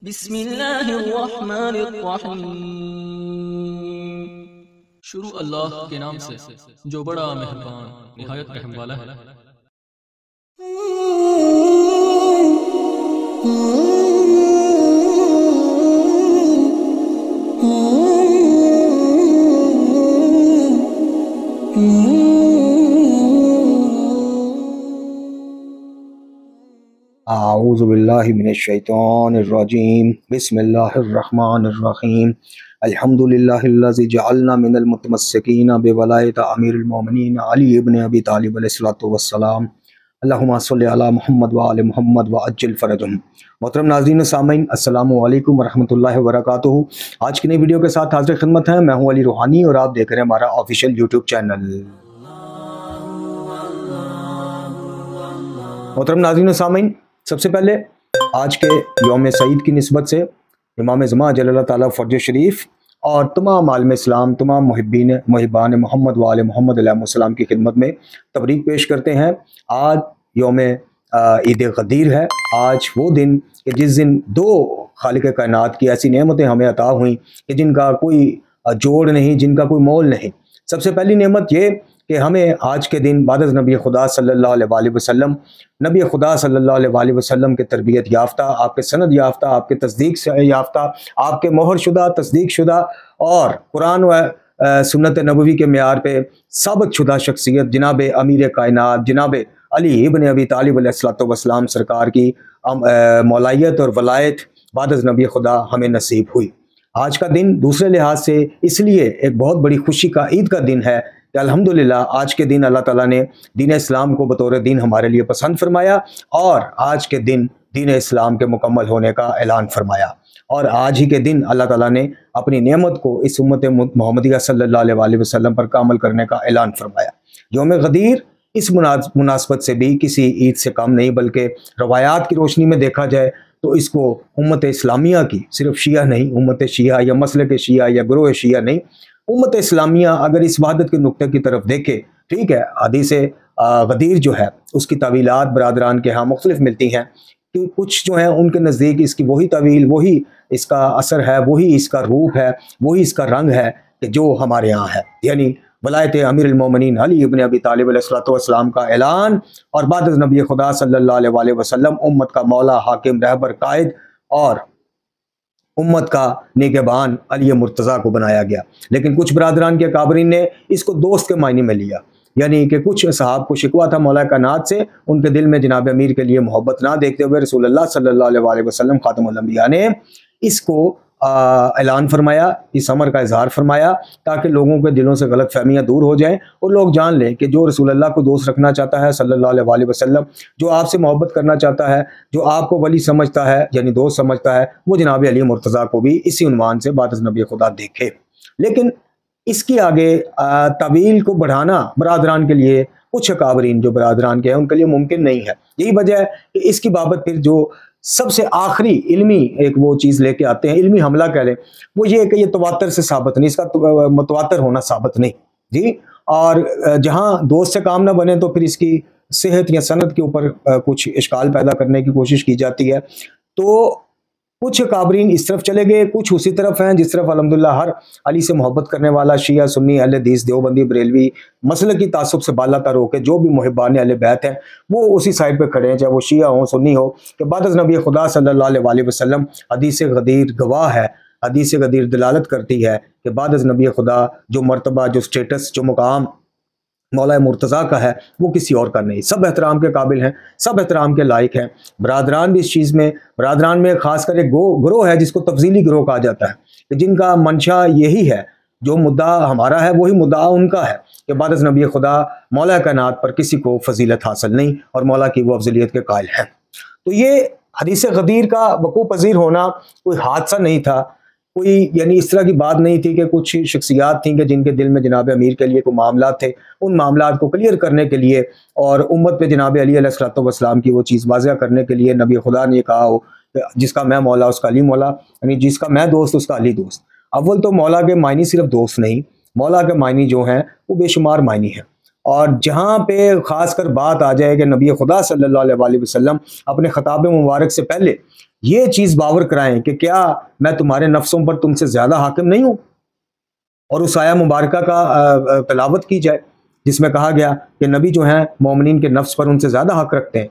بسم اللہ الرحمن الرحیم۔ شروع اللہ کے نام سے جو بڑا مہربان نہایت رحم والا ہے۔ اعوذ باللہ من الشیطان الرجیم، بسم اللہ الرحمن الرحیم۔ الحمدللہ الذی جعلنا من المتمسکین بولایت امیر المومنین علی ابن ابی طالب علیہ الصلوۃ والسلام۔ اللہم صلی علی محمد وآل محمد وعجل فرجہم۔ محترم ناظرین و سامعین، السلام علیکم ورحمۃ اللہ وبرکاتہ۔ آج کی نئی ویڈیو کے ساتھ حاضر خدمت ہیں، میں ہوں علی روحانی اور آپ دیکھ رہے ہیں ہمارا آفیشیل یوٹیوب چینل۔ محترم ناظرین و سامعین، سب سے پہلے آج کے یوم سعید کی نسبت سے امام زمان جل اللہ تعالیٰ فرج شریف اور تمام عالم اسلام، تمام محبان محمد وآل محمد علیہ السلام کی خدمت میں تبریک پیش کرتے ہیں۔ آج یوم عید غدیر ہے۔ آج وہ دن کہ جس دن دو خالق کائنات کی ایسی نعمتیں ہمیں عطا ہوئیں کہ جن کا کوئی جوڑ نہیں، جن کا کوئی مول نہیں۔ سب سے پہلی نعمت یہ کہ ہمیں آج کے دن بعد از نبی خدا صلی اللہ علیہ وآلہ وسلم، نبی خدا صلی اللہ علیہ وآلہ وسلم کے تربیت یافتہ، آپ کے سند یافتہ، آپ کے تصدیق سے یافتہ، آپ کے مہر شدہ، تصدیق شدہ اور قرآن و سنت نبوی کے معیار پہ ثابت شدہ شخصیت جناب امیر کائنات جناب علی ابن ابی طالب علیہ الصلوۃ والسلام سرکار کی مولایت اور ولایت بعد از نبی خدا ہمیں نصیب ہوئی۔ آج کا دن دوسرے لحاظ سے اس لیے ایک بہت بڑی خوشی کا عید کا دن ہے کہ الحمدللہ آج کے دن اللہ تعالیٰ نے دین اسلام کو بطور دین ہمارے لیے پسند فرمایا اور آج کے دن دین اسلام کے مکمل ہونے کا اعلان فرمایا، اور آج ہی کے دن اللہ تعالیٰ نے اپنی نعمت کو اس امت محمدیہ صلی اللہ علیہ وآلہ وسلم پر کامل کرنے کا اعلان فرمایا۔ یوم غدیر اس مناسبت سے بھی کسی عید سے کم نہیں، بلکہ روایات کی روشنی میں دیکھا جائے تو اس کو امت اسلامیہ کی، صرف شیعہ نہیں، امت شیعہ یا مسلک شیعہ یا گروہ شیعہ نہیں، امت اسلامیہ اگر اس وحدت کے نقطے کی طرف دیکھے، ٹھیک ہے، حدیث غدیر جو ہے اس کی تعویلات برادران کے ہاں مختلف ملتی ہیں کہ کچھ جو ہیں ان کے نزدیک اس کی وہی تعویل، وہی اس کا اثر ہے، وہی اس کا روپ ہے، وہی اس کا رنگ ہے کہ جو ہمارے ہاں ہے، یعنی ولایت امیر المومنین علی ابن ابی طالب علیہ الصلوۃ والسلام کا اعلان، اور بعد از نبی خدا صلی اللہ علیہ وآلہ وسلم امت کا مولا، حاکم، رہبر، قائد اور امت کا نگہبان علی مرتضیٰ کو بنایا گیا۔ لیکن کچھ برادران کے اکابرین نے اس کو دوست کے معنی میں لیا، یعنی کہ کچھ صحاب کو شکوہ تھا مولا کائنات سے، ان کے دل میں جناب امیر کے لیے محبت نہ دیکھتے ہوئے رسول اللہ صلی اللہ علیہ وآلہ وسلم خاتم الانبیاء نے اس کو اعلان فرمایا، اس امر کا اظہار فرمایا تاکہ لوگوں کے دلوں سے غلط فہمیاں دور ہو جائیں اور لوگ جان لیں کہ جو رسول اللہ کو دوست رکھنا چاہتا ہے صلی اللہ علیہ وآلہ وسلم، جو آپ سے محبت کرنا چاہتا ہے، جو آپ کو ولی سمجھتا ہے یعنی دوست سمجھتا ہے، وہ جناب علی مرتضیٰ کو بھی اسی عنوان سے بعد از نبی خدا دیکھے۔ لیکن اس کی آگے طویل کو بڑھانا برادران کے لیے، کچھ اکابرین جو برادران کے ہیں ان کے لیے ممکن نہیں ہے۔ یہی وجہ ہے کہ اس کی بابت پھر جو سب سے آخری علمی ایک وہ چیز لے کے آتے ہیں، علمی حملہ کہہ لیں، وہ یہ ہے کہ یہ تواتر سے ثابت نہیں، اس کا متواتر ہونا ثابت نہیں جی، اور جہاں دوست سے کام نہ بنے تو پھر اس کی صحت یا سند کے اوپر کچھ اشکال پیدا کرنے کی کوشش کی جاتی ہے۔ تو کچھ اکابرین اس طرف چلے گئے، کچھ اسی طرف ہیں جس طرف الحمدللہ ہر علی سے محبت کرنے والا شیعہ، سنی، اہل حدیث، دیوبندی، بریلوی، مسلک کی تعصب سے بالا تر ہو کے جو بھی محبان اہل بیت ہیں وہ اسی سائڈ پہ کھڑے ہیں، چاہے وہ شیعہ ہوں، سنی ہو، کہ بعد از نبی خدا صلی اللہ علیہ وآلہ وسلم حدیث غدیر گواہ ہے، حدیث غدیر دلالت کرتی ہے کہ بعد از نبی خدا جو مرتبہ، جو سٹیٹس، جو مقام مولا مرتضیٰ کا ہے وہ کسی اور کا نہیں۔ سب احترام کے قابل ہیں، سب احترام کے لائق ہیں۔ برادران بھی اس چیز میں، برادران میں خاص کر ایک گروہ ہے جس کو تفضیلی گروہ کہا جاتا ہے، کہ جن کا منشا یہی ہے، جو مدعا ہمارا ہے وہی مدعا ان کا ہے کہ بعد از نبی خدا مولا کائنات پر کسی کو فضیلت حاصل نہیں اور مولا کی وہ افضلیت کے قائل ہیں۔ تو یہ حدیث غدیر کا وقوع پذیر ہونا کوئی حادثہ نہیں تھا، کوئی یعنی اس طرح کی بات نہیں تھی کہ کچھ شخصیات تھیں کہ جن کے دل میں جناب امیر کے لیے کوئی معاملات تھے، ان معاملات کو کلیئر کرنے کے لیے اور امت پہ جناب علی علیہ الصلوۃ والسلام کی وہ چیز واضح کرنے کہ لیے نبی خدا نے یہ کہا ہو کہ جس کا میں مولا اس کا علی مولا، یعنی جس کا میں دوست اس کا علی دوست۔ اول تو مولا کے معنی صرف دوست نہیں، مولا کے معنی جو ہیں وہ بے شمار معنی ہیں، اور جہاں پہ خاص کر بات آ جائے کہ نبی خدا صلی اللہ علیہ وآلہ وسلم اپنے خطاب مبارک سے پہلے یہ چیز باور کرائیں کہ کیا میں تمہارے نفسوں پر تم سے زیادہ حاکم نہیں ہوں، اور اس آیہ مبارکہ کا تلاوت کی جائے جس میں کہا گیا کہ نبی جو ہیں مومنین کے نفس پر ان سے زیادہ حق رکھتے ہیں۔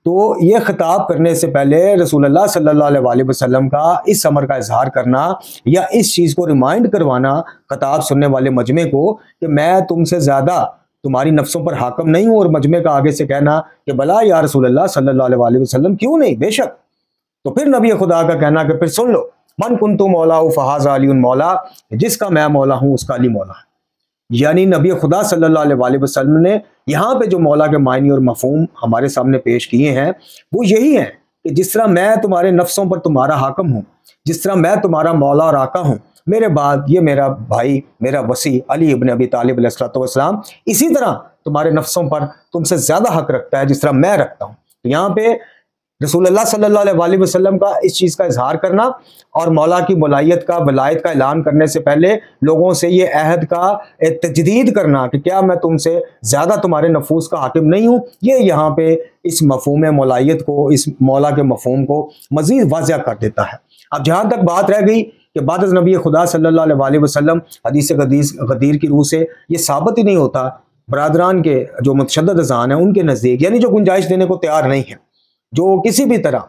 تو یہ خطاب کرنے سے پہلے رسول اللہ صلی اللہ علیہ وسلم کا اس امر کا اظہار کرنا یا اس چیز کو ریمائنڈ کروانا خطاب سننے والے مجمع کو کہ میں تم سے زیادہ تمہاری نفسوں پر حاکم نہیں ہوں، اور مجمع کا آگے سے کہنا کہ بلا یا رسول اللہ صلی اللہ علیہ وسلم کیوں نہیں، بے شک، تو پھر نبی خدا کا کہنا کہ پھر سن لو، من کنت مولا فہذا علی مولا، جس کا میں مولا ہوں اس کا علی مولا ہے۔ یعنی نبی خدا صلی اللہ علیہ وسلم نے یہاں پہ جو مولا کے معنی اور مفہوم ہمارے سامنے پیش کیے ہیں وہ یہی ہیں کہ جس طرح میں تمہارے نفسوں پر تمہارا حاکم ہوں، جس طرح میں تمہارا مولا اور آقا ہوں، میرے بعد یہ میرا بھائی، میرا وصی علی ابن ابی طالب علیہ الصلوۃ والسلام اسی طرح تمہارے نفسوں پر تم سے زیادہ حق رکھتا ہے جس طرح میں رکھتا ہوں۔ تو یہاں پہ رسول اللہ صلی اللہ علیہ وسلم کا اس چیز کا اظہار کرنا اور مولا کی مولایت کا، ولایت کا اعلان کرنے سے پہلے لوگوں سے یہ عہد کا تجدید کرنا کہ کیا میں تم سے زیادہ تمہارے نفوس کا حاکم نہیں ہوں، یہ یہاں پہ اس مفہوم مولایت کو، اس مولا کے مفہوم کو مزید واضح کر دیتا ہے۔ اب جہاں تک بات رہ گئی کہ بعد از نبی خدا صلی اللہ علیہ وسلم حدیث غدیر کی روح سے یہ ثابت ہی نہیں ہوتا، برادران کے جو متشدد اذہان ہیں ان کے نزدیک، یعنی جو گنجائش دینے کو تیار نہیں ہے، جو کسی بھی طرح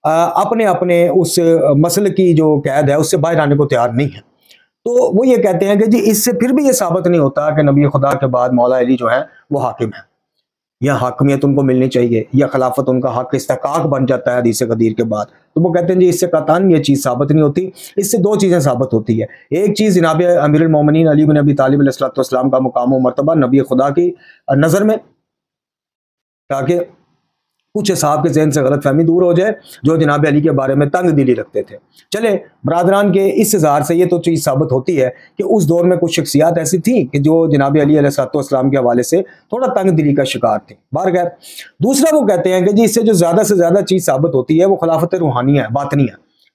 اپنے اس مسئلے کی جو قید ہے اس سے باہر آنے کو تیار نہیں ہے، تو وہ یہ کہتے ہیں کہ جی اس سے پھر بھی یہ ثابت نہیں ہوتا کہ نبی خدا کے بعد مولا علی جو ہے وہ حاکم ہے، یا حاکمیت ان کو ملنی چاہیے، یا خلافت ان کا حق استحقاق بن جاتا ہے حدیث غدیر کے بعد۔ تو وہ کہتے ہیں جی اس سے قطعاً یہ چیز ثابت نہیں ہوتی، اس سے دو چیزیں ثابت ہوتی ہے۔ ایک چیز جناب امیر المومنین علی بن ابی طالب علیہ السلام کا مقام و مرتبہ نبی خدا کی نظر میں، تاکہ کچھ اصحاب کے ذہن سے غلط فہمی دور ہو جائے جو جناب علی کے بارے میں تنگ دلی رکھتے تھے۔ چلے برادران کے اس اظہار سے یہ تو چیز ثابت ہوتی ہے کہ اس دور میں کچھ شخصیات ایسی تھیں کہ جو جناب علی علیہ السلام کے حوالے سے تھوڑا تنگ دلی کا شکار تھے۔ بہرکیف دوسرا وہ کہتے ہیں کہ جی اس سے جو زیادہ سے زیادہ چیز ثابت ہوتی ہے وہ خلافت روحانیہ ہے، باطنی ہے،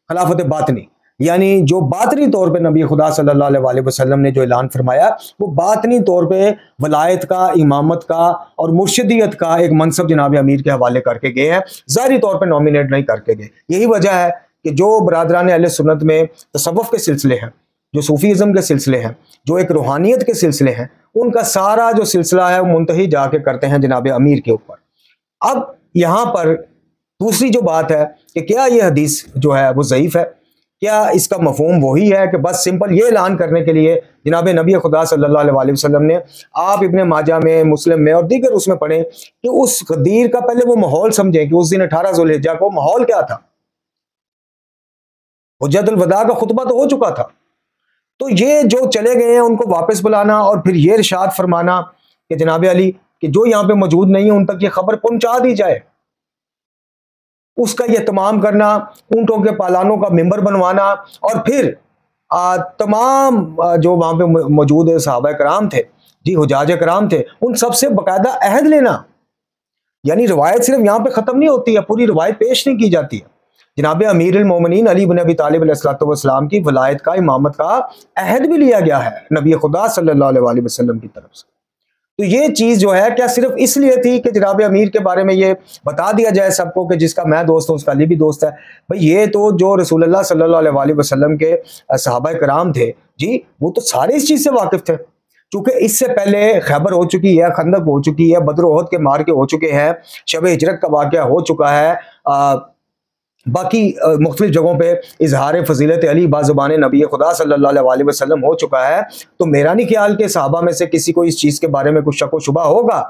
خلافت باطنی، یعنی جو باطنی طور پہ نبی خدا صلی اللہ علیہ وسلم نے جو اعلان فرمایا وہ باطنی طور پہ ولایت کا، امامت کا اور مرشدیت کا ایک منصب جناب امیر کے حوالے کر کے گئے ہیں، ظاہری طور پہ نومینیٹ نہیں کر کے گئے۔ یہی وجہ ہے کہ جو برادران اہل سنت میں تصوف کے سلسلے ہیں، جو صوفیزم کے سلسلے ہیں، جو ایک روحانیت کے سلسلے ہیں، ان کا سارا جو سلسلہ ہے وہ منتہی جا کے کرتے ہیں جناب امیر کے اوپر۔ اب یہاں پر دوسری جو بات ہے کہ کیا یہ حدیث جو ہے وہ ضعیف ہے، کیا اس کا مفہوم وہی ہے کہ بس سمپل یہ اعلان کرنے کے لیے جناب نبی خدا صلی اللہ علیہ وسلم نے، آپ ابن ماجہ میں، مسلم میں اور دیگر اس میں پڑھیں کہ اس غدیر کا پہلے وہ ماحول سمجھیں کہ اس دن 18 ذوالحجہ کو ماحول کیا تھا، حجۃ الوداع کا خطبہ تو ہو چکا تھا، تو یہ جو چلے گئے ہیں ان کو واپس بلانا اور پھر یہ ارشاد فرمانا کہ جناب علی کہ جو یہاں پہ موجود نہیں ہے ان تک یہ خبر پہنچا دی جائے، اس کا یہ اہتمام کرنا، اونٹوں کے پالانوں کا ممبر بنوانا، اور پھر تمام جو وہاں پہ موجود صحابہ کرام تھے، جی حجاج کرام تھے، ان سب سے باقاعدہ عہد لینا، یعنی روایت صرف یہاں پہ ختم نہیں ہوتی ہے، پوری روایت پیش نہیں کی جاتی ہے۔ جناب امیر المومنین علی بن ابی طالب علیہ السلام کی ولایت کا، امامت کا عہد بھی لیا گیا ہے نبی خدا صلی اللہ علیہ وسلم کی طرف سے۔ تو یہ چیز جو ہے کیا صرف اس لیے تھی کہ جناب امیر کے بارے میں یہ بتا دیا جائے سب کو کہ جس کا میں دوست ہوں اس کا علی بھی دوست ہے؟ بھئی یہ تو جو رسول اللہ صلی اللہ علیہ وسلم کے صحابہ کرام تھے، جی وہ تو سارے اس چیز سے واقف تھے، چونکہ اس سے پہلے خیبر ہو چکی ہے، خندق ہو چکی ہے، بدر و احد کے مار کے ہو چکے ہیں، شب ہجرت کا واقعہ ہو چکا ہے، باقی مختلف جگہوں پہ اظہار فضیلت علی بازبان نبی خدا صلی اللہ علیہ وسلم ہو چکا ہے۔ تو میرا نہیں خیال کہ صحابہ میں سے کسی کو اس چیز کے بارے میں کچھ شک و شبہ ہوگا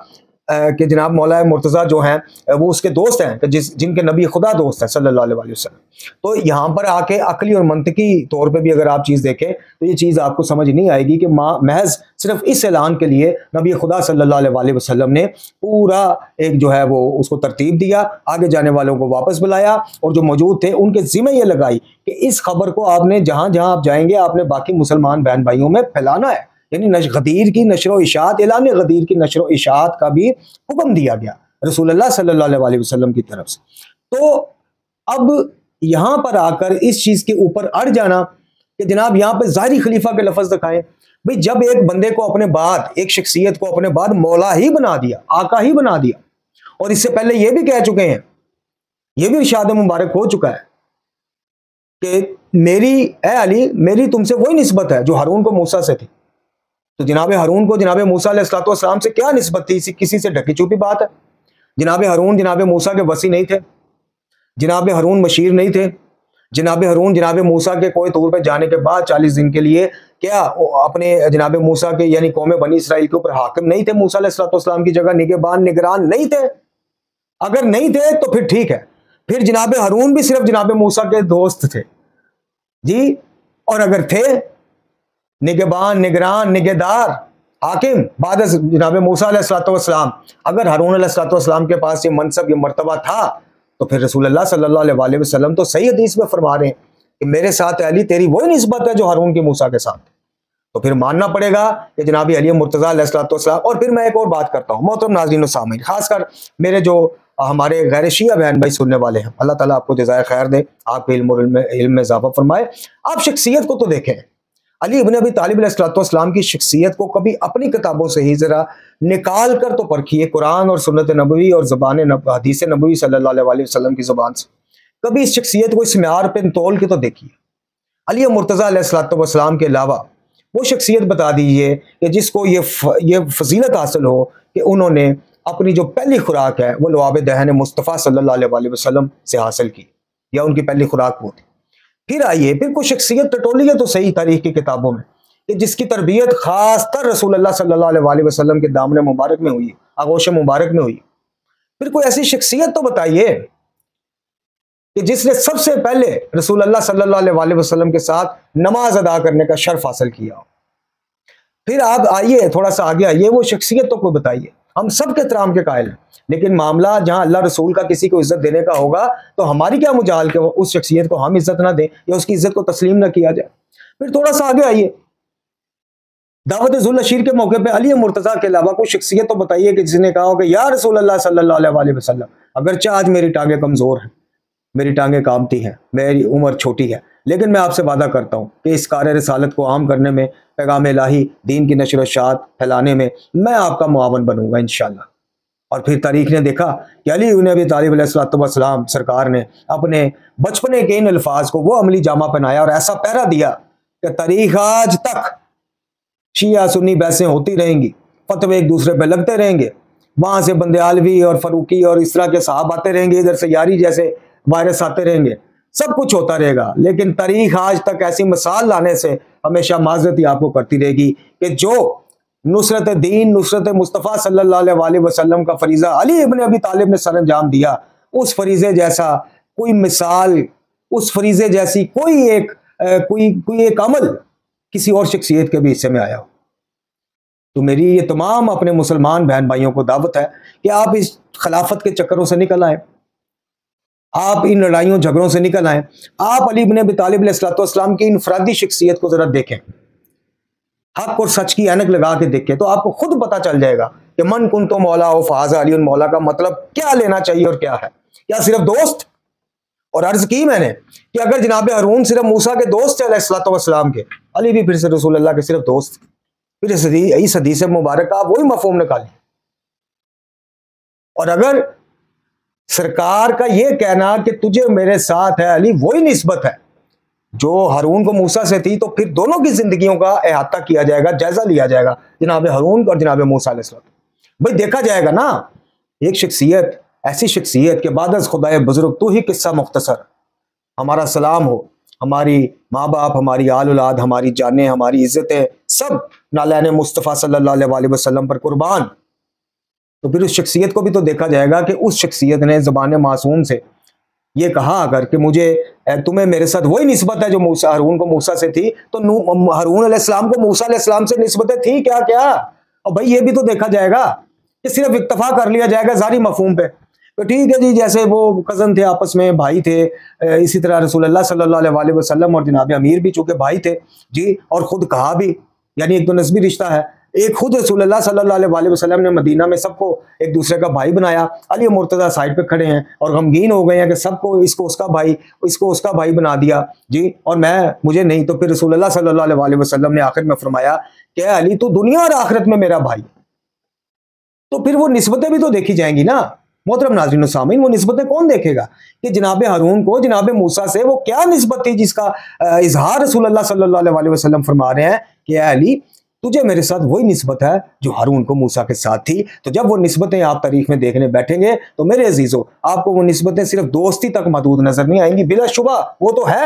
کہ جناب مولا مرتضیٰ جو ہیں وہ اس کے دوست ہیں، کہ جن کے نبی خدا دوست ہیں صلی اللہ علیہ وسلم۔ تو یہاں پر آ کے عقلی اور منطقی طور پہ بھی اگر آپ چیز دیکھیں تو یہ چیز آپ کو سمجھ نہیں آئے گی کہ محض صرف اس اعلان کے لیے نبی خدا صلی اللہ علیہ وسلم نے پورا ایک جو ہے وہ اس کو ترتیب دیا، آگے جانے والوں کو واپس بلایا، اور جو موجود تھے ان کے ذمہ یہ لگائی کہ اس خبر کو آپ نے جہاں جہاں آپ جائیں گے آپ نے باقی مسلمان بہن بھائیوں میں پھیلانا ہے، یعنی غدیر کی نشر و اشاعت، اعلان غدیر کی نشر و اشاعت کا بھی حکم دیا گیا رسول اللہ صلی اللہ علیہ وسلم کی طرف سے۔ تو اب یہاں پر آ کر اس چیز کے اوپر اڑ جانا کہ جناب یہاں پہ ظاہری خلیفہ کے لفظ دکھائیں، بھئی جب ایک بندے کو اپنے بعد، ایک شخصیت کو اپنے بعد مولا ہی بنا دیا، آقا ہی بنا دیا، اور اس سے پہلے یہ بھی کہہ چکے ہیں، یہ بھی ارشاد مبارک ہو چکا ہے کہ اے علی میری تم سے وہی نسبت ہے جو ہارون کو موسیٰ سے تھی. تو جناب ہارون کو جناب موسیٰ علیہ السلام سے کیا نسبت تھی؟ کسی سے ڈھکی چھپی بات ہے. جناب ہارون جناب موسیٰ کے وصی نہیں تھے، جناب ہارون مشیر نہیں تھے، جناب ہارون جناب موسیٰ کے کوئی طور پہ جانے کے بعد 40 دن کے لیے کیا اپنے جناب موسیٰ کے یعنی قوم بنی اسرائیل کے اوپر حاکم نہیں تھے؟ موسیٰ علیہ السلام کی جگہ نگران نہیں تھے؟ اگر نہیں تھے تو پھر ٹھیک ہے، پھر جناب ہارون بھی صرف جناب موسیٰ کے دوست تھے جی. اور اگر تھے نگہبان، نگران، نگہدار، حاکم بعد جناب موسیٰ علیہ السلام، اگر ہارون علیہ السلام کے پاس یہ منصب یہ مرتبہ تھا تو پھر رسول اللہ صلی اللہ علیہ وسلم تو صحیح حدیث میں فرما رہے ہیں کہ میرے ساتھ علی تیری وہی نسبت ہے جو ہارون کی موسیٰ کے ساتھ. تو پھر ماننا پڑے گا کہ جناب علی مرتضیٰ علیہ السلام. اور پھر میں ایک اور بات کرتا ہوں محترم ناظرین و سامعین، خاص کر میرے جو ہمارے غیر شیعہ بہن بھائی سننے والے ہیں، اللہ تعالیٰ آپ کو جزائے خیر دے، آپ کے علم میں اضافہ فرمائے. آپ شخصیت کو تو دیکھیں، علی ابن ابی طالب علیہ السلام کی شخصیت کو کبھی اپنی کتابوں سے ہی ذرا نکال کر تو پرکھیے، قرآن اور سنت نبوی اور زبان حدیث نبوی صلی اللہ علیہ وسلم کی زبان سے کبھی اس شخصیت کو اس معیار پہ تول کے تو دیکھیے. علی مرتضیٰ علیہ السلام کے علاوہ وہ شخصیت بتا دیجیے کہ جس کو یہ فضیلت حاصل ہو کہ انہوں نے اپنی جو پہلی خوراک ہے وہ لعاب دہن مصطفیٰ صلی اللہ علیہ وسلم سے حاصل کی، یا ان کی پہلی خوراک وہ تھی. پھر آئیے پھر کوئی شخصیت ٹٹولیے تو صحیح تاریخ کی کتابوں میں کہ جس کی تربیت خاص تر رسول اللہ صلی اللہ علیہ وسلم کے دامن مبارک میں ہوئی، آغوش مبارک میں ہوئی. پھر کوئی ایسی شخصیت تو بتائیے کہ جس نے سب سے پہلے رسول اللہ صلی اللہ علیہ وسلم کے ساتھ نماز ادا کرنے کا شرف حاصل کیا. پھر آپ آئیے تھوڑا سا آگے آئیے، وہ شخصیت تو کوئی بتائیے. ہم سب کے احترام کے قائل ہیں، لیکن معاملہ جہاں اللہ رسول کا کسی کو عزت دینے کا ہوگا تو ہماری کیا مجال کہ اس شخصیت کو ہم عزت نہ دیں یا اس کی عزت کو تسلیم نہ کیا جائے. پھر تھوڑا سا آگے آئیے، دعوت ذوالعشیر کے موقع پہ علی مرتضیٰ کے علاوہ کوئی شخصیت تو بتائیے کہ جس نے کہا ہو کہ یا رسول اللہ صلی اللہ علیہ وسلم، اگرچہ آج میری ٹانگیں کمزور ہیں، میری ٹانگیں کامتی ہیں، میری عمر چھوٹی ہے، لیکن میں آپ سے وعدہ کرتا ہوں کہ اس کار رسالت کو عام کرنے میں، پیغام الہی دین کی نشر و اشاعت پھیلانے میں میں آپ کا معاون بنوں گا انشاءاللہ. اور پھر تاریخ نے دیکھا کہ علی ابن ابی طالب علیہ السلام سرکار نے اپنے بچپنے کے ان الفاظ کو وہ عملی جامہ پہنایا اور ایسا پہرا دیا کہ تاریخ آج تک شیعہ سنی بحثیں ہوتی رہیں گی، فتوے ایک دوسرے پہ لگتے رہیں گے، وہاں سے بندیالوی اور فاروقی اور اس طرح کے صحاب آتے رہیں گے، ادھر سے یاری جیسے وائرس آتے رہیں گے، سب کچھ ہوتا رہے گا. لیکن تاریخ آج تک ایسی مثال لانے سے ہمیشہ معذرت ہی آپ کو کرتی رہے گی کہ جو نصرت دین، نصرت مصطفیٰ صلی اللہ علیہ وسلم کا فریضہ علی ابن ابی طالب نے سر انجام دیا، اس فریضے جیسا کوئی مثال، اس فریضے جیسی کوئی ایک عمل کسی اور شخصیت کے بھی حصے میں آیا ہو. تو میری یہ تمام اپنے مسلمان بہن بھائیوں کو دعوت ہے کہ آپ اس خلافت کے چکروں سے نکل آئیں، آپ ان لڑائیوں جھگڑوں سے نکل آئیں. آپ علی ابن ابی طالب علیہ السلام کی انفرادی شخصیت کو ذرا دیکھیں، حق اور سچ کی اینک لگا کے دیکھیں تو آپ کو خود پتا چل جائے گا کہ من کنت مولا و فہذا علی مولا کا مطلب کیا لینا چاہیے اور کیا ہے. کیا صرف دوست؟ اور عرض کی میں نے کہ اگر جناب ہارون صرف موسیٰ کے دوست تھے علیہ السلام کے، علی بھی پھر سے رسول اللہ کے صرف دوست. پھر اس حدیث مبارک کا آپ وہی مفہوم نکالیے. اور اگر سرکار کا یہ کہنا کہ تجھے میرے ساتھ ہے علی وہی نسبت ہے جو ہارون کو موسیٰ سے تھی، تو پھر دونوں کی زندگیوں کا احاطہ کیا جائے گا، جائزہ لیا جائے گا، جناب ہارون اور جناب موسیٰ علیہ السلام. بھائی دیکھا جائے گا نا ایک شخصیت، ایسی شخصیت کہ بعد از خدائے بزرگ تو ہی قصہ مختصر، ہمارا سلام ہو، ہماری ماں باپ، ہماری آل اولاد، ہماری جانیں، ہماری عزتیں سب نالین مصطفیٰ صلی اللہ علیہ وسلم پر قربان. تو پھر اس شخصیت کو بھی تو دیکھا جائے گا کہ اس شخصیت نے زبان معصوم سے یہ کہا اگر کہ مجھے تمہیں میرے ساتھ وہی نسبت ہے جو ہارون کو موسیٰ سے تھی، تو ہارون علیہ السلام کو موسیٰ علیہ السلام سے نسبتیں تھی کیا. اور بھائی یہ بھی تو دیکھا جائے گا کہ صرف اکتفا کر لیا جائے گا ظاہری مفہوم پہ تو ٹھیک ہے جی، جیسے وہ کزن تھے آپس میں، بھائی تھے، اسی طرح رسول اللہ صلی اللہ علیہ وسلم اور جناب امیر بھی چونکہ بھائی تھے جی، اور خود کہا بھی، یعنی ایک تو نسبی رشتہ ہے. ایک خود رسول اللہ صلی اللہ علیہ وسلم نے مدینہ میں سب کو ایک دوسرے کا بھائی بنایا. علی مرتضیٰ سائڈ پہ کھڑے ہیں اور غمگین ہو گئے ہیں کہ سب کو اس کو اس کا بھائی، اس کو اس کا بھائی بنا دیا جی، اور مجھے نہیں. تو پھر رسول اللہ صلی اللہ علیہ وسلم نے آخر میں فرمایا کہ علی تو دنیا اور آخرت میں میرا بھائی. تو پھر وہ نسبتیں بھی تو دیکھی جائیں گی نا. محترم ناظرین و سامعین، وہ نسبتیں کون دیکھے گا کہ جناب ہارون کو جناب موسیٰ سے وہ کیا نسبت تھی جس کا اظہار رسول اللہ صلی اللہ علیہ وسلم فرما رہے ہیں کہ اے علی تجھے میرے ساتھ وہی نسبت ہے جو ہارون کو موسیٰ کے ساتھ تھی۔ تو جب وہ نسبتیں آپ تاریخ میں دیکھنے بیٹھیں گے تو میرے عزیزو آپ کو وہ نسبتیں صرف دوستی تک محدود نظر نہیں آئیں گی، بلا شبہ وہ تو ہے،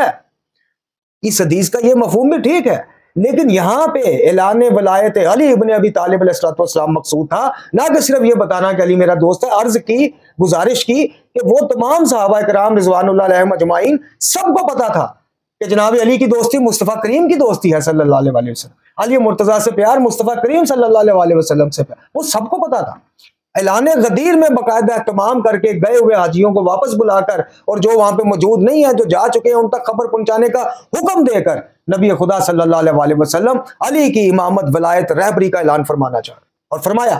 اس حدیث کا یہ مفہوم بھی ٹھیک ہے، لیکن یہاں پہ اعلان ولایت علی ابن ابی طالب علیہ السلام مقصود تھا، نہ کہ صرف یہ بتانا کہ علی میرا دوست ہے۔ عرض کی، گزارش کی کہ وہ تمام صحابہ کرام رضوان اللہ علیہم اجمعین سب کو پتا تھا کہ جناب علی کی دوستی مصطفیٰ کریم کی دوستی ہے صلی اللہ علیہ وسلم، علی مرتضیٰ سے پیار، مصطفیٰ کریم صلی اللہ علیہ وسلم سے پیار، وہ سب کو پتا تھا۔ اعلان غدیر میں باقاعدہ اہتمام کر کے گئے ہوئے حاجیوں کو واپس بلا کر اور جو وہاں پہ موجود نہیں ہیں، جو جا چکے ہیں، ان تک خبر پہنچانے کا حکم دے کر نبی خدا صلی اللہ علیہ وسلم علی کی امامت، ولایت، رہبری کا اعلان فرمانا چاہا اور فرمایا۔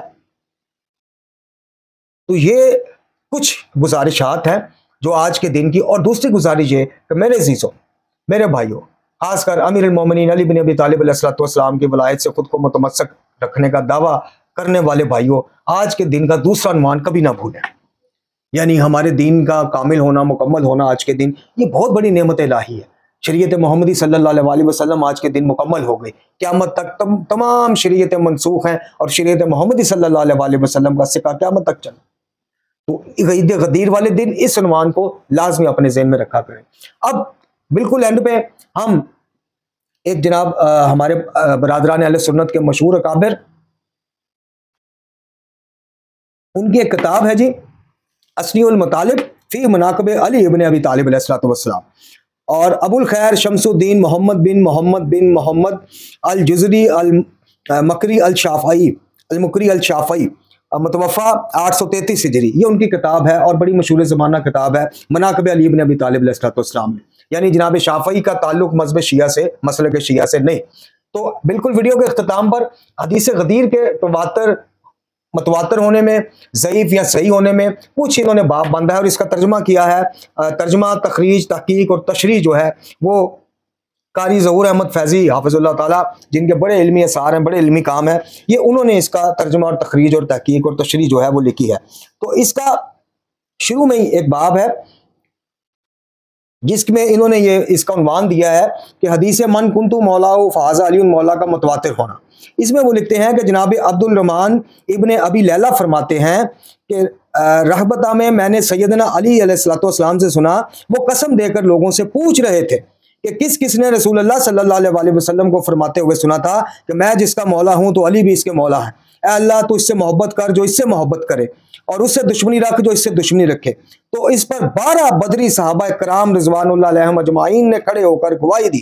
تو یہ کچھ گزارشات ہیں جو آج کے دن کی، اور دوسری گزارش یہ کہ میرے عزیزوں، میرے بھائیوں، خاص کر امیر المومنین علی بن ابی طالب علیہ السلام کی ولایت سے خود کو متمسک رکھنے کا دعویٰ کرنے والے بھائیوں، آج کے دن کا دوسرا عنوان کبھی نہ بھولیں، یعنی ہمارے دین کا کامل ہونا، مکمل ہونا آج کے دن، یہ بہت بڑی نعمت الہی ہے۔ شریعت محمدی صلی اللہ علیہ وسلم آج کے دن مکمل ہو گئی، قیامت تک تمام شریعتیں منسوخ ہیں اور شریعت محمدی صلی اللہ علیہ وسلم کا سکہ قیامت تک چلا۔ تو عید غدیر والے دن اس عنوان کو لازمی اپنے ذہن میں رکھا کریں۔ اب بالکل اینڈ پہ ہم ایک جناب ہمارے برادران اہل سنت کے مشہور اکابر، ان کی ایک کتاب ہے جی اسنی المطالب فی مناقب علی ابن ابی طالب علیہ السلام، اور ابو الخیر شمس الدین محمد بن محمد الجزری المکری الشافعی متوفہ 833 ہجری، یہ ان کی کتاب ہے اور بڑی مشہور زمانہ کتاب ہے مناقب علی ابن ابی طالب علیہ السلام میں، یعنی جناب شافعی کا تعلق مذہب شیعہ سے، مسلک شیعہ سے نہیں۔ تو بالکل ویڈیو کے اختتام پر حدیث غدیر کے متواتر ہونے میں، ضعیف یا صحیح ہونے میں کچھ انہوں نے باب باندھا ہے اور اس کا ترجمہ کیا ہے۔ ترجمہ، تخریج، تحقیق اور تشریح جو ہے وہ قاری ظہور احمد فیضی حافظ اللہ تعالیٰ، جن کے بڑے علمی اثار ہیں، بڑے علمی کام ہیں، یہ انہوں نے اس کا ترجمہ اور تخریج اور تحقیق اور تشریح جو ہے وہ لکھی ہے۔ تو اس کا شروع میں ہی ایک باب ہے جس میں انہوں نے اس کا عنوان دیا ہے کہ حدیث من کنتو مولا فاض علی مولا کا متواتر ہونا۔ اس میں وہ لکھتے ہیں کہ جناب عبد الرحمن ابن ابی لیلہ فرماتے ہیں کہ رہبتہ میں نے سیدنا علی علیہ السلام سے سنا، وہ قسم دے کر لوگوں سے پوچھ رہے تھے کہ کس نے رسول اللہ صلی اللہ علیہ وسلم کو فرماتے ہوئے سنا تھا کہ میں جس کا مولا ہوں تو علی بھی اس کے مولا ہے، اے اللہ تو اس سے محبت کر جو اس سے محبت کرے، اور اس سے دشمنی رکھ جو اس سے دشمنی رکھے۔ تو اس پر 12 بدری صحابہ کرام رضوان اللہ علیہم اجمعین نے کھڑے ہو کر گواہی دی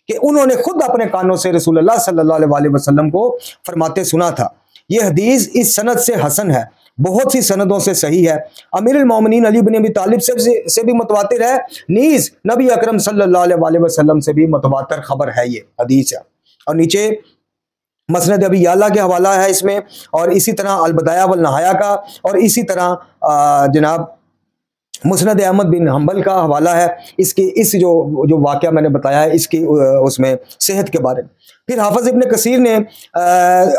کہ انہوں نے خود اپنے کانوں سے رسول اللہ صلی اللہ علیہ وسلم کو فرماتے سنا تھا۔ یہ حدیث اس سند سے حسن ہے، بہت سی سندوں سے صحیح ہے، امیر المومنین علی بن ابی طالب سے بھی متواتر ہے، نیز نبی اکرم صلی اللہ علیہ وسلم سے بھی متواتر خبر ہے، یہ حدیث ہے۔ اور نیچے مسند ابی یعلا کے حوالہ ہے اس میں، اور اسی طرح البدایہ والنہایہ کا، اور اسی طرح جناب مسند احمد بن حنبل کا حوالہ ہے اس جو واقعہ میں نے بتایا ہے اس کی اس میں صحت کے بارے میں۔ پھر حافظ ابن کثیر نے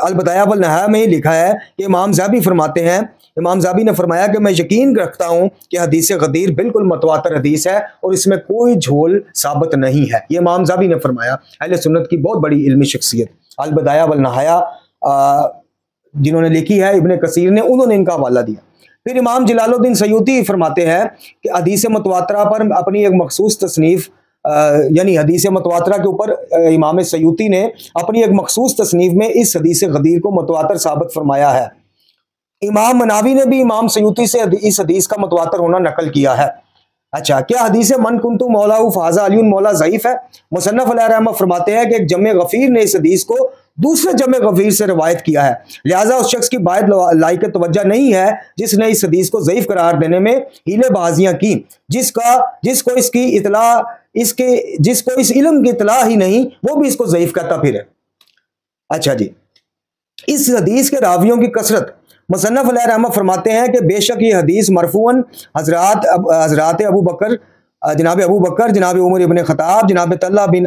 البدایہ والنہایہ میں ہی لکھا ہے کہ امام زابی فرماتے ہیں، امام زابی نے فرمایا کہ میں یقین رکھتا ہوں کہ حدیث غدیر بالکل متواتر حدیث ہے اور اس میں کوئی جھول ثابت نہیں ہے، یہ امام زابی نے فرمایا، اہل سنت کی بہت بڑی علمی شخصیت۔ البدایہ والنہایہ جنہوں نے لکھی ہے ابن کثیر نے، انہوں نے ان کا حوالہ دیا۔ پھر امام جلال الدین سیوطی فرماتے ہیں کہ حدیث متواترہ پر اپنی ایک مخصوص تصنیف، یعنی حدیث متواترہ کے اوپر امام سیوطی نے اپنی ایک مخصوص تصنیف میں اس حدیث غدیر کو متواتر ثابت فرمایا ہے۔ امام مناوی نے بھی امام سیوطی سے اس حدیث کا متواتر ہونا نقل کیا ہے۔ اچھا، کیا حدیث من کنتو مولا فاض علی مولا ضعیف ہے؟ مصنف علیہ رحمہ فرماتے ہیں کہ ایک جمع غفیر نے اس حدیث کو دوسرے جمع غفیر سے روایت کیا ہے، لہٰذا اس شخص کی باعث لائق توجہ نہیں ہے جس نے اس حدیث کو ضعیف قرار دینے میں ہیلے بازیاں کی، جس کو اس علم کی اطلاع ہی نہیں، وہ بھی اس کو ضعیف کہتا پھر ہے۔ اچھا جی، اس حدیث کے راویوں کی کثرت، مصنف علیہ رحمہ فرماتے ہیں کہ بے شک یہ حدیث مرفوعاً حضرات ابو بکر، جناب عمر ابن خطاب، جناب طلحہ بن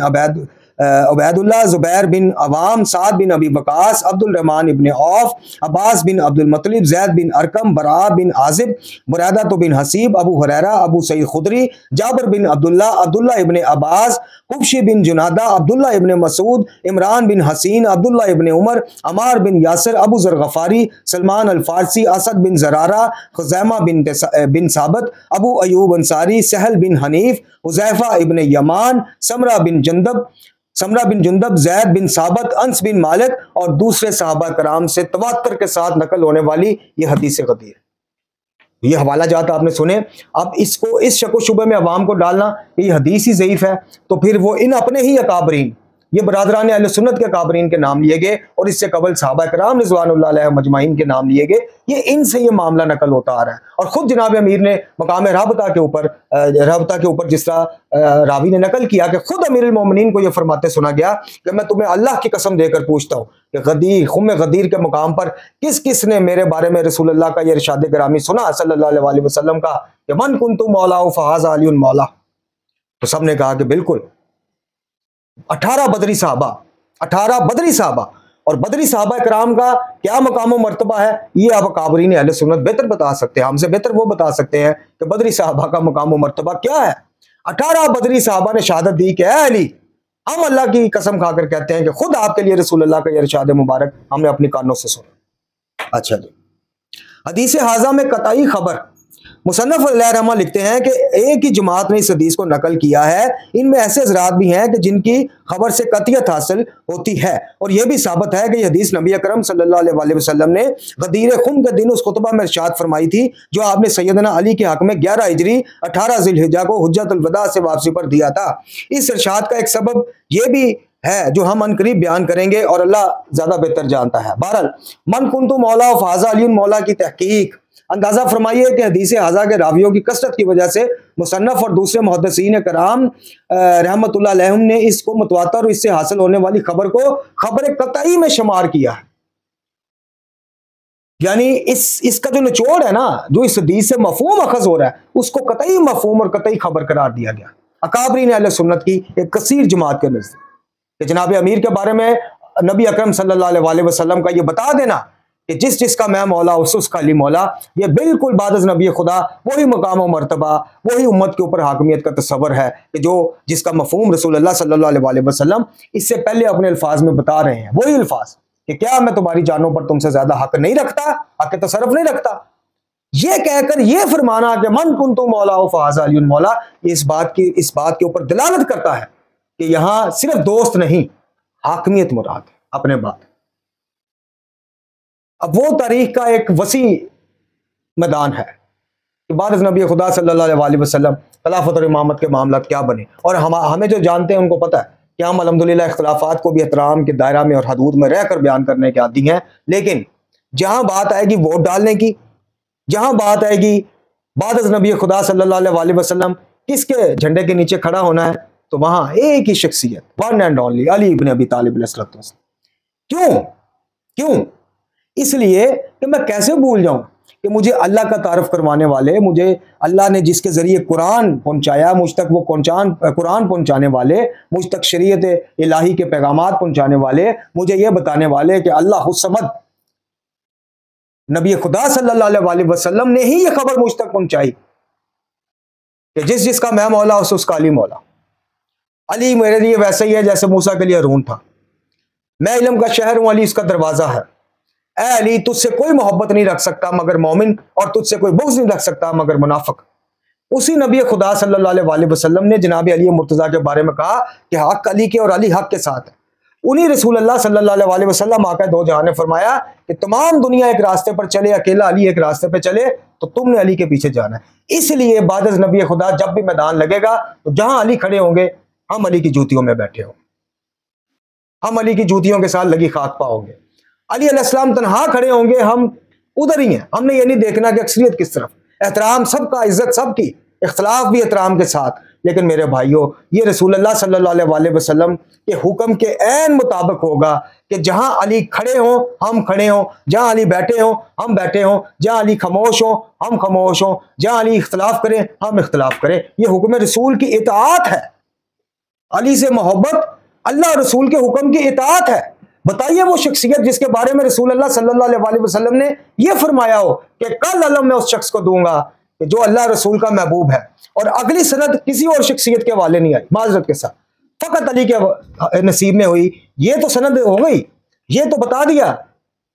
عبیداللہ، زبیر بن عوام، سعد بن ابی وقاص، عبد الرحمن ابن عوف، عباس بن عبد المطلب، زید بن ارقم، براء بن عازب، بریدہ بن حسیب، ابو ہریرہ، ابو سعید خدری، جابر بن عبداللہ، عبداللہ ابن عباس، حبشی بن جنادہ، عبداللہ ابن مسعود، عمران بن حسین، عبداللہ ابن عمر، عمار بن یاسر، ابو ذر غفاری، سلمان الفارسی، اسد بن زرارہ، خزیمہ بن ثابت، ابو ایوب انصاری، سہل بن حنیف، حذیفہ ابن یمان، سمرہ بن جندب، زید بن ثابت، انس بن مالک اور دوسرے صحابہ کرام سے تواتر کے ساتھ نقل ہونے والی یہ حدیث غدیر ہے۔ یہ حوالہ جات آپ نے سنے۔ اب اس کو اس شک و شبہ میں عوام کو ڈالنا کہ یہ حدیث ہی ضعیف ہے، تو پھر وہ ان اپنے ہی اکابرین، یہ برادران اہل سنت کے اکابرین کے نام لیے گئے اور اس سے قبل صحابہ کرام رضوان اللہ علیہ مجمعین کے نام لیے گئے، یہ ان سے یہ معاملہ نقل ہوتا آ رہا ہے۔ اور خود جناب امیر نے مقام رابطہ کے اوپر جس طرح راوی نے نقل کیا کہ خود امیر المومنین کو یہ فرماتے سنا گیا کہ میں تمہیں اللہ کی قسم دے کر پوچھتا ہوں کہ خم غدیر کے مقام پر کس کس نے میرے بارے میں رسول اللہ کا یہ ارشاد گرامی سنا صلی اللہ علیہ وسلم کا کہ من کنت مولا فہذا علی مولا، تو سب نے کہا کہ بالکل 18 بدری صحابہ اور بدری صحابہ کرام کا کیا مقام و مرتبہ ہے یہ آپ اکابرین اہل سنت بہتر بتا سکتے ہیں، ہم سے بہتر وہ بتا سکتے ہیں کہ بدری صحابہ کا مقام و مرتبہ کیا ہے۔ 18 بدری صحابہ نے شہادت دی کہ اے علی، ہم اللہ کی قسم کھا کر کہتے ہیں کہ خود آپ کے لیے رسول اللہ کا یہ ارشاد مبارک ہم نے اپنی کانوں سے سنا۔ اچھا جی، حدیث حاضہ میں قطعی خبر، مصنف علیہ رحمہ لکھتے ہیں کہ ایک ہی جماعت نے اس حدیث کو نقل کیا ہے، ان میں ایسے حضرات بھی ہیں کہ جن کی خبر سے قطعیت حاصل ہوتی ہے، اور یہ بھی ثابت ہے کہ یہ حدیث نبی اکرم صلی اللہ علیہ وسلم نے غدیر خم کے دن اس خطبہ میں ارشاد فرمائی تھی جو آپ نے سیدنا علی کے حق میں 11 ہجری 18 ذی الحجہ کو حجۃ الوداع سے واپسی پر دیا تھا۔ اس ارشاد کا ایک سبب یہ بھی ہے جو ہم عنقریب بیان کریں گے اور اللہ زیادہ بہتر جانتا ہے۔ بہرحال من کنت مولا فہذا علی مولا کی تحقیق، اندازہ فرمائیے کہ حدیث حاضہ کے راویوں کی کثرت کی وجہ سے مصنف اور دوسرے محدثین کرام رحمت اللہ علیہم نے اس کو متواتر اور اس سے حاصل ہونے والی خبر کو خبر قطعی میں شمار کیا ہے، یعنی اس کا جو نچوڑ ہے نا، جو اس حدیث سے مفہوم اخذ ہو رہا ہے اس کو قطعی مفہوم اور قطعی خبر قرار دیا گیا اکابرین اہل سنت کی ایک کثیر جماعت کے نزدیک، کہ جناب امیر کے بارے میں نبی اکرم صلی اللہ علیہ وسلم کا یہ بتا دینا کہ جس کا میں مولا اس کا علی مولا، یہ بالکل بعد از نبی خدا وہی مقام و مرتبہ، وہی امت کے اوپر حاکمیت کا تصور ہے کہ جس کا مفہوم رسول اللہ صلی اللہ علیہ وسلم اس سے پہلے اپنے الفاظ میں بتا رہے ہیں، وہی الفاظ کہ کیا میں تمہاری جانوں پر تم سے زیادہ حق نہیں رکھتا، حق تصرف نہیں رکھتا، یہ کہہ کر یہ فرمانا کہ من کنت مولا فہذا علی مولا، یہ اس بات کے اوپر دلالت کرتا ہے کہ یہاں صرف دوست نہیں، حاکمیت مراد ہے اپنے بات۔ اب وہ تاریخ کا ایک وسیع میدان ہے کہ بعد از نبی خدا صلی اللہ علیہ وسلم خلافت اور امامت کے معاملات کیا بنے، اور ہمیں جو جانتے ہیں ان کو پتہ ہے کہ ہم الحمدللہ اختلافات کو بھی احترام کے دائرہ میں اور حدود میں رہ کر بیان کرنے کے عادی ہیں، لیکن جہاں بات آئے گی ووٹ ڈالنے کی، جہاں بات آئے گی بعد از نبی خدا صلی اللہ علیہ وسلم کس کے جھنڈے کے نیچے کھڑا ہونا ہے، تو وہاں ایک ہی شخصیت، ون اینڈ اونلی علی ابن ابی طالب علیہ السلام۔ کیوں؟ اس لیے کہ میں کیسے بھول جاؤں کہ مجھے اللہ کا تعارف کروانے والے، مجھے اللہ نے جس کے ذریعے قرآن پہنچایا، مجھ تک وہ قرآن پہنچانے والے، مجھ تک شریعت الہی کے پیغامات پہنچانے والے، مجھے یہ بتانے والے کہ اللہ الصمد نبی خدا صلی اللہ علیہ وسلم نے ہی یہ خبر مجھ تک پہنچائی کہ جس کا میں مولا اس کا علی مولا۔ علی میرے لیے ویسا ہی ہے جیسے موسیٰ کے لیے ہارون تھا، میں علم کا شہر ہوں، علی اس کا دروازہ ہے۔ اے علی، تجھ سے کوئی محبت نہیں رکھ سکتا مگر مومن، اور تجھ سے کوئی بغض نہیں رکھ سکتا مگر منافق۔ اسی نبی خدا صلی اللہ علیہ وسلم نے جناب علی مرتضیٰ کے بارے میں کہا کہ حق علی کے اور علی حق کے ساتھ ہے۔ انہی رسول اللہ صلی اللہ علیہ وسلم آقا دو جہاں نے فرمایا کہ تمام دنیا ایک راستے پر چلے، اکیلا علی ایک راستے پہ چلے، تو تم نے علی کے پیچھے جانا ہے۔ اس لیے بعد از نبی خدا جب بھی میدان لگے گا تو جہاں علی کھڑے ہوں گے ہم علی کی جوتیوں میں بیٹھے ہوں، ہم علی کی جوتیوں کے ساتھ لگی خاک پاؤں گے۔ علی علیہ السلام تنہا کھڑے ہوں گے، ہم ادھر ہی ہیں، ہم نے یہ نہیں دیکھنا کہ اکثریت کس طرف، احترام سب کا، عزت سب کی، اختلاف بھی احترام کے ساتھ، لیکن میرے بھائیوں یہ رسول اللہ صلی اللہ علیہ وسلم کے حکم کے عین مطابق ہوگا کہ جہاں علی کھڑے ہوں ہم کھڑے ہوں، جہاں علی بیٹھے ہوں ہم بیٹھے ہوں، جہاں علی خاموش ہوں ہم خاموش ہوں، جہاں علی اختلاف کریں ہم اختلاف کریں۔ یہ حکم رسول کی اطاعت ہے، علی سے محبت اللہ اور رسول کے حکم کی اطاعت ہے۔ بتائیے وہ شخصیت جس کے بارے میں رسول اللہ صلی اللہ علیہ وسلم نے یہ فرمایا ہو کہ کل علم میں اس شخص کو دوں گا کہ جو اللہ رسول کا محبوب ہے، اور اگلی سند کسی اور شخصیت کے حوالے نہیں آئی معذرت کے ساتھ، فقط علی کے نصیب میں ہوئی۔ یہ تو سند ہو گئی، یہ تو بتا دیا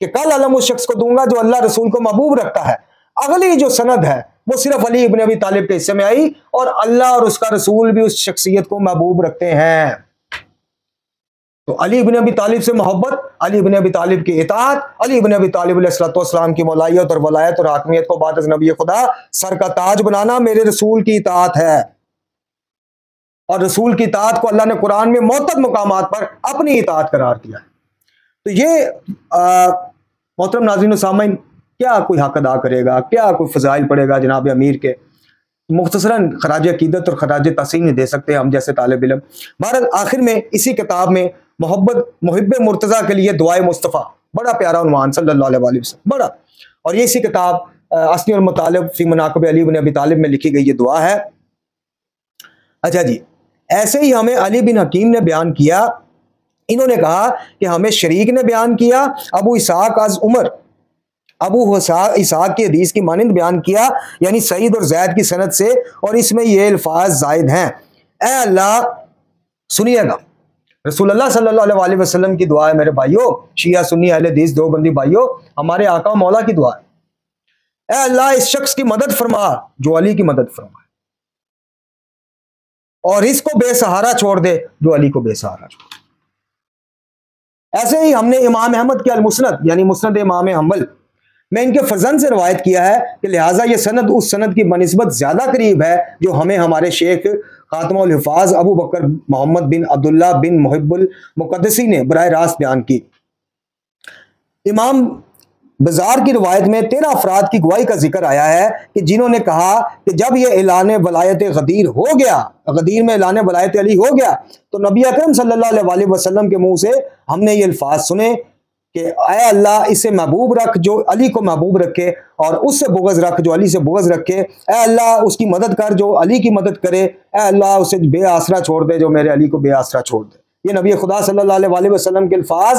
کہ کل علم اس شخص کو دوں گا جو اللہ رسول کو محبوب رکھتا ہے۔ اگلی جو سند ہے وہ صرف علی ابن ابی طالب کے حصے میں آئی، اور اللہ اور اس کا رسول بھی اس شخصیت کو محبوب رکھتے ہیں۔ تو علی ابن ابی طالب سے محبت، علی ابن ابی طالب کی اطاعت، علی ابن ابی طالب علیہ السلام کی مولائیت اور ولایت اور حاکمیت کو بعد از نبی خدا سر کا تاج بنانا میرے رسول کی اطاعت ہے۔ اور رسول کی اطاعت کو اللہ نے قرآن میں معتد مقامات پر اپنی اطاعت قرار دیا ہے۔ تو یہ محترم ناظرین و سامعین، کیا کوئی حق ادا کرے گا، کیا کوئی فضائل پڑے گا جناب امیر کے؟ مختصراً خراج عقیدت اور خراج تحسین نہیں دے سکتے ہم جیسے طالب علم۔ بہرحال آخر میں اسی کتاب میں محب مرتضیٰ کے لیے دعائے مصطفیٰ، بڑا پیارا عنوان صلی اللہ علیہ وسلم، بڑا، اور یہ اسی کتاب اسنی المطالب فی مناقب علی بن ابی طالب میں لکھی گئی یہ دعا ہے۔ اچھا جی، ایسے ہی ہمیں علی بن حکیم نے بیان کیا، انہوں نے کہا کہ ہمیں شریک نے بیان کیا، ابو اسحاق از عمر، ابو اسحاق کی حدیث کی مانند بیان کیا، یعنی سعید اور زید کی سند سے، اور اس میں یہ الفاظ زائد ہیں۔ اے اللہ، سنیے گا، رسول اللہ صلی اللہ علیہ وسلم کی دعا ہے میرے بھائیوں، شیعہ سنی اہل حدیث دیوبندی بھائیوں، ہمارے آقا و مولا کی دعا ہے۔ اے اللہ، اس شخص کی مدد فرما جو علی کی مدد فرمائے، اور اس کو بے سہارا چھوڑ دے جو علی کو بے سہارا چھوڑ دے۔ ایسے ہی ہم نے امام احمد کے المسند یعنی مسند امام حنبل میں ان کے فرزند سے روایت کیا ہے کہ لہٰذا یہ سند اس سند کی بنسبت زیادہ قریب ہے جو ہمیں ہمارے شیخ خاتم الحفاظ ابو بکر محمد بن عبداللہ بن محب المقدسی نے براہ راست بیان کی۔ امام بزار کی روایت میں 13 افراد کی گواہی کا ذکر آیا ہے کہ جنہوں نے کہا کہ جب یہ اعلان ولایت غدیر ہو گیا، غدیر میں اعلان ولایت علی ہو گیا، تو نبی اکرم صلی اللہ علیہ وسلم کے منہ سے ہم نے یہ الفاظ سنے کہ اے اللہ، اسے محبوب رکھ جو علی کو محبوب رکھے، اور اس سے بغض رکھ جو علی سے بغض رکھے۔ اے اللہ، اس کی مدد کر جو علی کی مدد کرے، اے اللہ، اسے بے آسرا چھوڑ دے جو میرے علی کو بے آسرا چھوڑ دے۔ یہ نبی خدا صلی اللہ علیہ وسلم کے الفاظ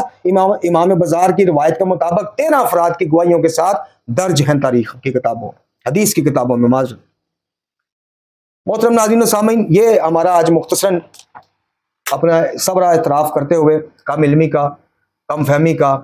امام بزار کی روایت کے مطابق 13 افراد کی گواہیوں کے ساتھ درج ہیں تاریخ کی کتابوں، حدیث کی کتابوں میں۔ معذرت محترم ناظرین و سامعین، یہ ہمارا آج مختصراً اپنا صبر اعتراف کرتے ہوئے کم علمی کا، کم فہمی کا،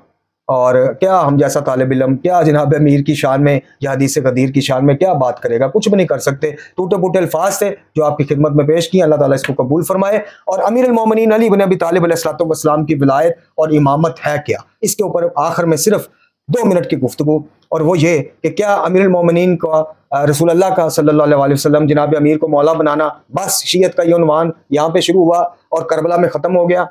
اور کیا ہم جیسا طالب علم کیا جناب امیر کی شان میں یا حدیث غدیر کی شان میں کیا بات کرے گا؟ کچھ بھی نہیں کر سکتے، ٹوٹے پوٹے الفاظ تھے جو آپ کی خدمت میں پیش کیے، اللہ تعالیٰ اس کو قبول فرمائے۔ اور امیر المومنین علی بن ابی طالب علیہ السلام کی ولایت اور امامت ہے کیا، اس کے اوپر آخر میں صرف 2 منٹ کی گفتگو، اور وہ یہ کہ کیا امیر المومنین کا رسول اللہ کا صلی اللہ علیہ وسلم جناب امیر کو مولا بنانا بس شیعت کا یہ عنوان یہاں پہ شروع ہوا اور کربلا میں ختم ہو گیا؟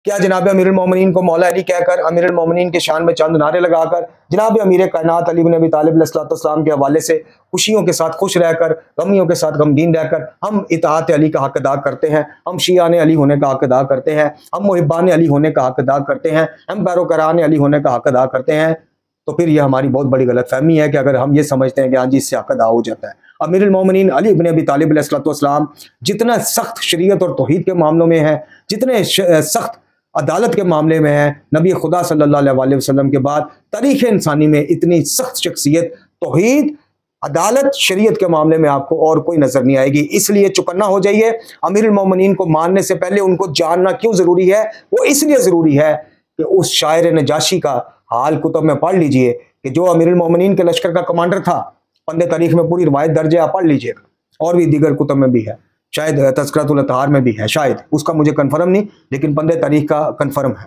کیا جناب امیر المومنین کو مولا علی کہہ کر، امیر المومنین کے شان میں چند نعرے لگا کر، جناب امیر کائنات علی بن ابی طالب علیہ السلام کے حوالے سے خوشیوں کے ساتھ خوش رہ کر، غمیوں کے ساتھ غمگین رہ کر ہم اطاعت علی کا حق ادا کرتے ہیں، ہم شیعان علی ہونے کا حق ادا کرتے ہیں، ہم محبان علی ہونے کا حق ادا کرتے ہیں، ہم پیروکاران علی ہونے کا حق ادا کرتے ہیں؟ تو پھر یہ ہماری بہت بڑی غلط فہمی ہے کہ اگر ہم یہ سمجھتے ہیں کہ ہاں جی اس سے حق ادا ہو جاتا ہے۔ امیر المومنین علی بن ابی طالب علیہ السلام جتنا سخت شریعت اور توحید کے معاملوں میں ہیں، جتنے سخت عدالت کے معاملے میں ہے، نبی خدا صلی اللہ علیہ وسلم کے بعد تاریخ انسانی میں اتنی سخت شخصیت توحید، عدالت، شریعت کے معاملے میں آپ کو اور کوئی نظر نہیں آئے گی۔ اس لیے چوکنا ہو جائیے۔ امیر المومنین کو ماننے سے پہلے ان کو جاننا کیوں ضروری ہے؟ وہ اس لیے ضروری ہے کہ اس شاعر نجاشی کا حال کتب میں پڑھ لیجئے کہ جو امیر المومنین کے لشکر کا کمانڈر تھا، پندے تاریخ میں پوری روایت درج ہے، آپ پڑھ لیجئے گا، اور بھی دیگر کتب میں بھی ہے، شاید تذکرۃ الاطہار میں بھی ہے، شاید اس کا مجھے کنفرم نہیں، لیکن پندے تاریخ کا کنفرم ہے۔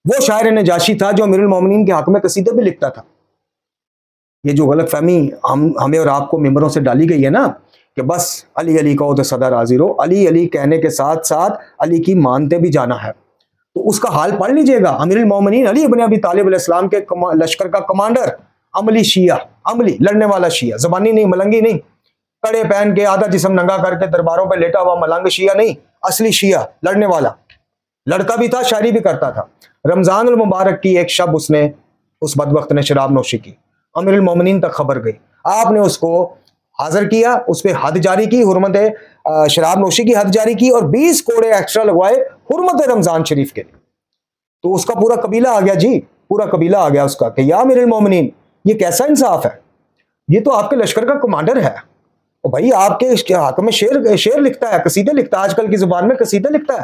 وہ شاعر نجاشی تھا جو امیر المومنین کے حق میں قصیدے بھی لکھتا تھا۔ یہ جو غلط فہمی ہمیں اور آپ کو ممبروں سے ڈالی گئی ہے نا کہ بس علی علی کہو تو صدا راضی رو، علی علی کہنے کے ساتھ ساتھ علی کی مانتے بھی جانا ہے، تو اس کا حال پڑھ لیجئے گا۔ امیر المومنین علی ابن ابی طالب علیہ السلام کے لشکر کا کمانڈر، عملی شیعہ، عملی لڑنے والا شیعہ، زبانی نہیں، ملنگی نہیں، کڑے پہن کے آدھا جسم ننگا کر کے درباروں پہ لیٹا ہوا ملنگ شیعہ نہیں، اصلی شیعہ، لڑنے والا، لڑکا بھی تھا، شاعری بھی کرتا تھا۔ رمضان المبارک کی ایک شب اس بدبخت نے شراب نوشی کی، امیر المومنین تک خبر گئی، آپ نے اس کو حاضر کیا، اس پہ حد جاری کی، حرمت شراب نوشی کی حد جاری کی اور 20 کوڑے ایکسٹرا لگوائے حرمت رمضان شریف کے لیے. تو اس کا پورا قبیلہ آ گیا جی، پورا قبیلہ آ گیا اس کا کہ یا امیر المومنین، یہ کیسا انصاف ہے؟ یہ تو آپ کے لشکر کا کمانڈر ہے، اور بھائی آپ کے حق میں شعر لکھتا ہے، قصیدے لکھتا ہے، آج کل کی زبان میں قصیدے لکھتا ہے.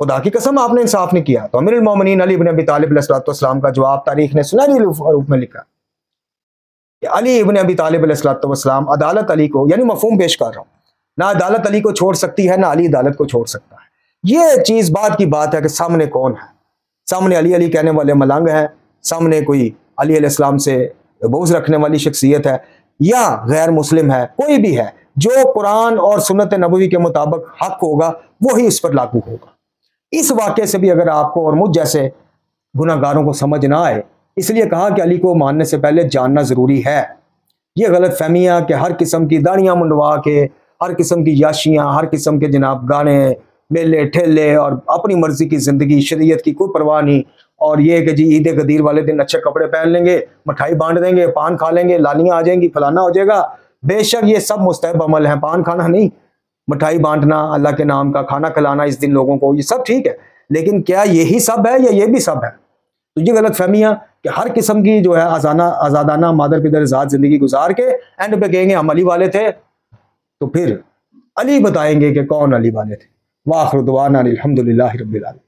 خدا کی قسم آپ نے انصاف نہیں کیا. تو امیر المومنین علی ابن ابی طالب علیہ السلام کا جواب تاریخ نے سنہری حروف میں لکھا کہ علی ابن ابی طالب علیہ السلام عدالت علی کو، یعنی مفہوم پیش کر رہا ہوں، نہ عدالت علی کو چھوڑ سکتی ہے، نہ علی عدالت کو چھوڑ سکتا ہے. یہ چیز بات کی بات ہے کہ سامنے کون ہے. سامنے علی علی کہنے والے ملنگ ہیں، سامنے کوئی علی علیہ السلام سے بغض رکھنے والی شخصیت ہے، یا غیر مسلم ہے، کوئی بھی ہے، جو قرآن اور سنت نبوی کے مطابق حق ہوگا وہی اس پر لاگو ہوگا. اس واقعے سے بھی اگر آپ کو اور مجھ جیسے گناہ گاروں کو سمجھ نہ آئے، اس لیے کہا کہ علی کو ماننے سے پہلے جاننا ضروری ہے. یہ غلط فہمیاں کہ ہر قسم کی داڑیاں منڈوا کے، ہر قسم کی یاشیاں، ہر قسم کے جناب گانے، میلے ٹھیلے اور اپنی مرضی کی زندگی، شریعت کی کوئی پرواہ نہیں، اور یہ کہ جی عید غدیر والے دن اچھے کپڑے پہن لیں گے، مٹھائی بانٹ دیں گے، پان کھا لیں گے، لالیاں آ جائیں گی، فلانا ہو جائے گا. بے شک یہ سب مستحب عمل ہیں، پان کھانا نہیں، مٹھائی بانٹنا، اللہ کے نام کا کھانا کھلانا اس دن لوگوں کو، یہ سب ٹھیک ہے، لیکن کیا یہی سب ہے یا یہ بھی سب ہے؟ تو یہ غلط فہمیاں کہ ہر قسم کی جو ہے آزادانہ مادر پدر ذات زندگی گزار کے اینڈ پہ کہیں گے ہم علی والے تھے، تو پھر علی بتائیں گے کہ کون علی والے تھے. وآخر دعوانا الحمدللہ رب العالمین.